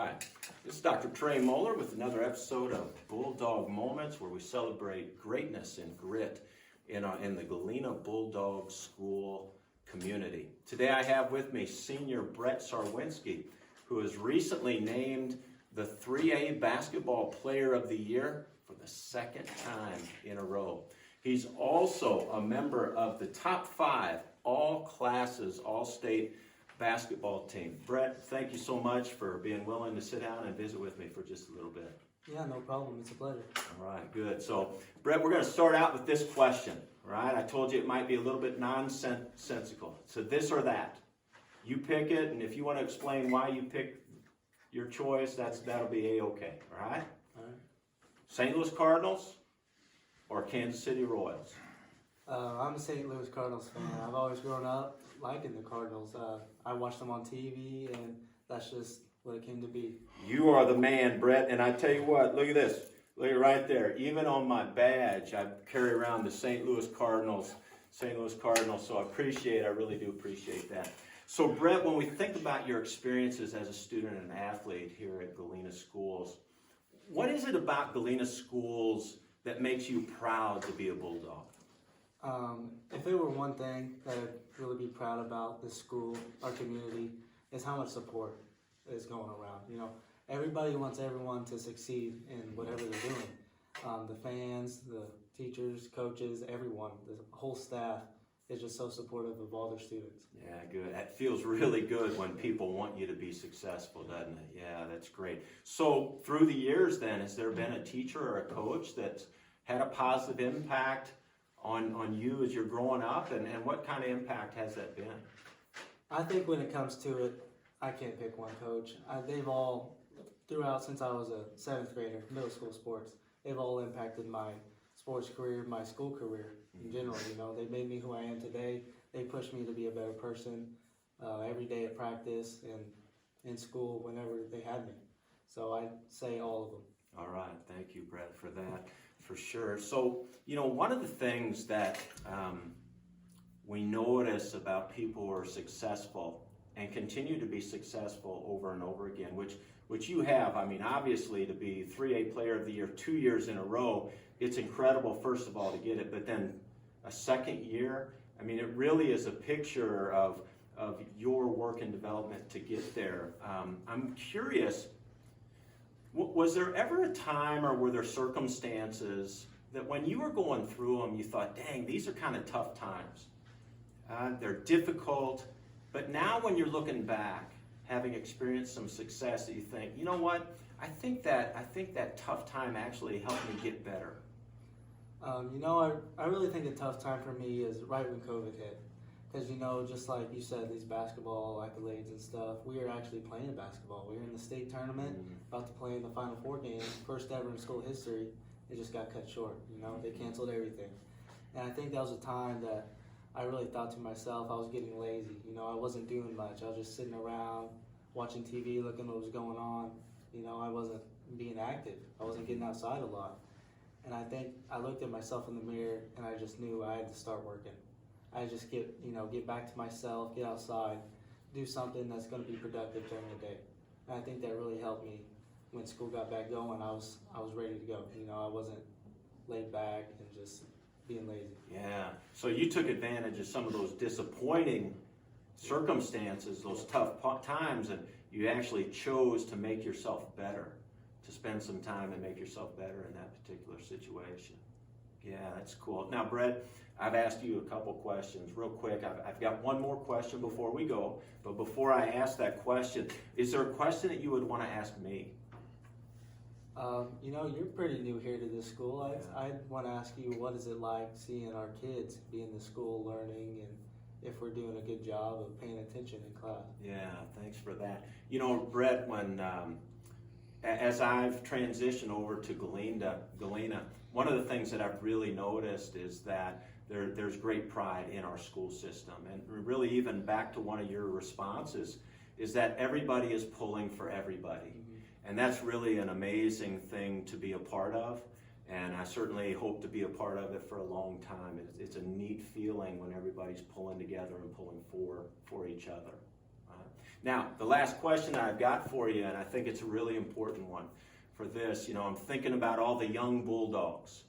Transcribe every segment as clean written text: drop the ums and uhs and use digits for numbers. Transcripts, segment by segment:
Hi, this is Dr. Trey Moeller with another episode of Bulldog Moments, where we celebrate greatness and grit in the Galena Bulldog School Community. Today I have with me Senior Brett Sarwinski, who is recently named the 3A Basketball Player of the Year for the second time in a row. He's also a member of the top 5 all classes, all state basketball team. Brett, thank you so much for being willing to sit down and visit with me for just a little bit. Yeah, no problem. It's a pleasure. All right, good. So, Brett, we're going to start out with this question, all right? I told you it might be a little bit nonsensical. So this or that. You pick it, and if you want to explain why you picked your choice, that'll be A-okay, all right? All right. St. Louis Cardinals or Kansas City Royals? I'm a St. Louis Cardinals fan. I've always grown up liking the Cardinals. I watched them on TV, and that's just what it came to be. You are the man, Brett, and I tell you what, look at this. Look at right there. Even on my badge, I carry around the St. Louis Cardinals, so I really do appreciate that. So, Brett, when we think about your experiences as a student and an athlete here at Galena Schools, what is it about Galena Schools that makes you proud to be a Bulldog? If there were one thing that I'd really be proud about this school, our community, is how much support is going around. You know, everybody wants everyone to succeed in whatever they're doing. The fans, the teachers, coaches, everyone, the whole staff is just so supportive of all their students. Yeah, good. That feels really good when people want you to be successful, doesn't it? Yeah, that's great. So through the years then, has there been a teacher or a coach that's had a positive impact on you as you're growing up, and what kind of impact has that been? I think when it comes to it, I can't pick one coach. They've all, throughout since I was a 7th grader, middle school sports, they've all impacted my sports career, my school career in general. You know, they made me who I am today. They pushed me to be a better person every day at practice and in school whenever they had me. So I'd say all of them. All right, thank you, Brett, for that, for sure. So, you know, one of the things that we notice about people who are successful and continue to be successful over and over again, which you have. I mean, obviously, to be 3A Player of the Year 2 years in a row, it's incredible, first of all, to get it, but then a second year, I mean, it really is a picture of your work and development to get there. I'm curious, was there ever a time, or were there circumstances that when you were going through them, you thought, dang, these are kind of tough times. They're difficult, but now when you're looking back, having experienced some success, that you think, you know what, I think that tough time actually helped me get better. You know, I really think a tough time for me is right when COVID hit. Because, you know, just like you said, these basketball accolades and stuff, we are actually playing basketball. We were in the state tournament, about to play in the Final Four game, first ever in school history. It just got cut short, you know, they canceled everything. And I think that was a time that I really thought to myself, I was getting lazy. You know, I wasn't doing much. I was just sitting around, watching TV, looking what was going on. You know, I wasn't being active. I wasn't getting outside a lot. And I think I looked at myself in the mirror, and I just knew I had to start working. I just get back to myself, get outside, do something that's going to be productive during the day. And I think that really helped me when school got back going. I was ready to go. You know, I wasn't laid back and just being lazy. Yeah. So you took advantage of some of those disappointing circumstances, those tough times, and you actually chose to make yourself better, to spend some time and make yourself better in that particular situation. Yeah, that's cool. Now, Brett, I've asked you a couple questions real quick. I've got one more question before we go, but before I ask that question, is there a question that you would want to ask me? You know, you're pretty new here to this school. I'd want to ask you, what is it like seeing our kids be in the school learning, and if we're doing a good job of paying attention in class? Yeah, thanks for that. You know, Brett, as I've transitioned over to Galena, one of the things that I've really noticed is that there's great pride in our school system. And really, even back to one of your responses, is that everybody is pulling for everybody. Mm-hmm. And that's really an amazing thing to be a part of. And I certainly hope to be a part of it for a long time. It's a neat feeling when everybody's pulling together and pulling for each other. Now, the last question I've got for you, and I think it's a really important one for this, I'm thinking about all the young Bulldogs.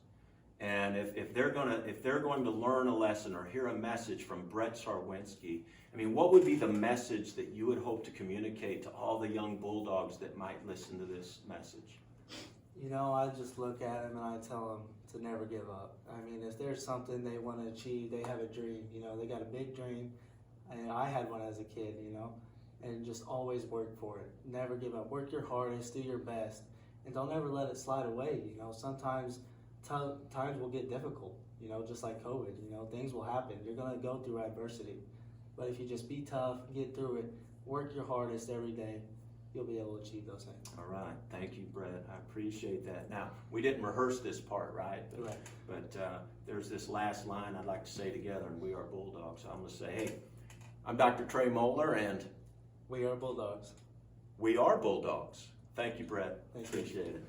And if they're going to learn a lesson or hear a message from Brett Sarwinski, what would be the message that you would hope to communicate to all the young Bulldogs that might listen to this message? I just look at them and I tell them to never give up. If there's something they want to achieve, they have a dream, they got a big dream. And I had one as a kid, and just always work for it. Never give up. Work your hardest, do your best, and don't ever let it slide away. Sometimes times will get difficult, just like COVID, things will happen. You're going to go through adversity. But if you just be tough, get through it, work your hardest every day, you'll be able to achieve those things. All right. Thank you, Brett. I appreciate that. Now, we didn't rehearse this part, right? Right. But there's this last line I'd like to say together, and we are Bulldogs. So I'm going to say, hey, I'm Dr. Trey Moeller, and we are Bulldogs. we are Bulldogs. Thank you, Brett. Thank you. Appreciate it.